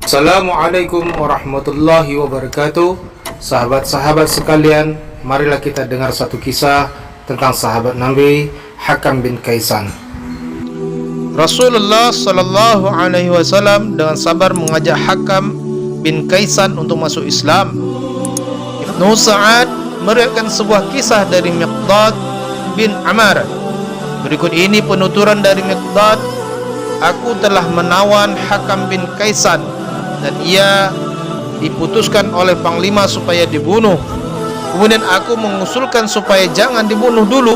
Assalamualaikum warahmatullahi wabarakatuh. Sahabat-sahabat sekalian, marilah kita dengar satu kisah tentang sahabat Nabi Hakam bin Kaisan. Rasulullah sallallahu alaihi wasallam dengan sabar mengajak Hakam bin Kaisan untuk masuk Islam. Ibnu Sa'ad meriwayatkan sebuah kisah dari Miqdad bin Amr. Berikut ini penuturan dari Miqdad. Aku telah menawan Hakam bin Kaisan dan ia diputuskan oleh panglima supaya dibunuh. Kemudian aku mengusulkan supaya jangan dibunuh dulu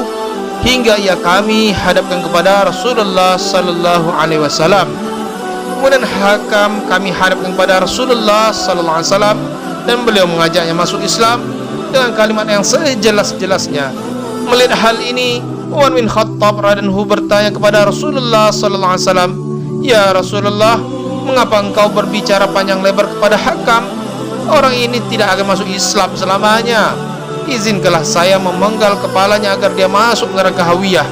hingga ia kami hadapkan kepada Rasulullah sallallahu alaihi wasallam. Kemudian Hakam kami hadapkan kepada Rasulullah sallallahu alaihi wasallam dan beliau mengajaknya masuk Islam dengan kalimat yang sejelas-jelasnya. Melihat hal ini, Umar bin Khattab radhiyallahu bertanya kepada Rasulullah sallallahu alaihi wasallam, "Ya Rasulullah, mengapa engkau berbicara panjang lebar kepada Hakam? Orang ini tidak akan masuk Islam selamanya. Izinkanlah saya memenggal kepalanya agar dia masuk neraka Hawiyah."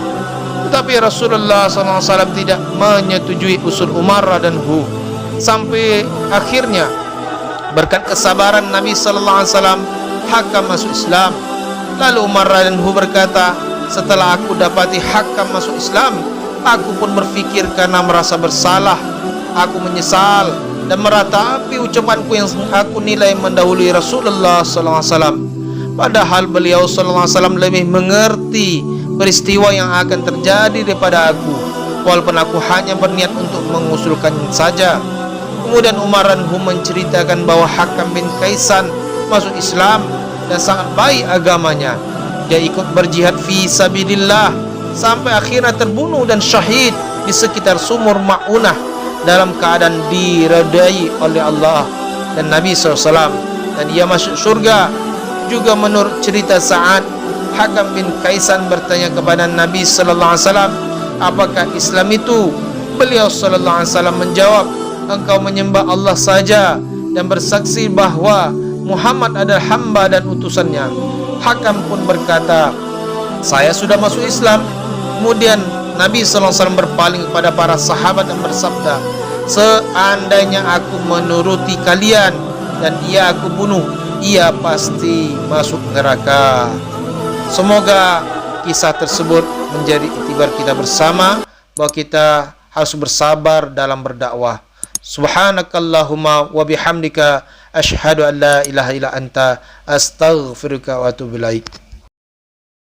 Tetapi Rasulullah SAW tidak menyetujui usul Umar radhiyallahu. Sampai akhirnya berkat kesabaran Nabi SAW, Hakam masuk Islam. Lalu Umar radhiyallahu berkata, "Setelah aku dapati Hakam masuk Islam, aku pun berfikir karena merasa bersalah. Aku menyesal dan meratapi ucapanku yang aku nilai mendahului Rasulullah SAW. Padahal beliau SAW lebih mengerti peristiwa yang akan terjadi daripada aku, walaupun aku hanya berniat untuk mengusulkan saja." Kemudian Umar radhiyallahu menceritakan bahwa Hakam bin Kaisan masuk Islam dan sangat baik agamanya. Dia ikut berjihad fi sabilillah sampai akhirnya terbunuh dan syahid di sekitar sumur Ma'unah dalam keadaan diridai oleh Allah dan Nabi SAW, dan ia masuk surga. Juga menurut cerita Sa'ad, Hakam bin Kaisan bertanya kepada Nabi SAW, "Apakah Islam itu?" Beliau SAW menjawab, "Engkau menyembah Allah saja dan bersaksi bahwa Muhammad adalah hamba dan utusannya." Hakam pun berkata, "Saya sudah masuk Islam." Kemudian Nabi SAW berpaling kepada para sahabat dan bersabda, "Seandainya aku menuruti kalian dan ia aku bunuh, ia pasti masuk neraka." Semoga kisah tersebut menjadi iktibar kita bersama bahwa kita harus bersabar dalam berdakwah. Subhanakallahumma wa bihamdika asyhadu an la ilaha illa anta astaghfiruka wa atubu ilaik.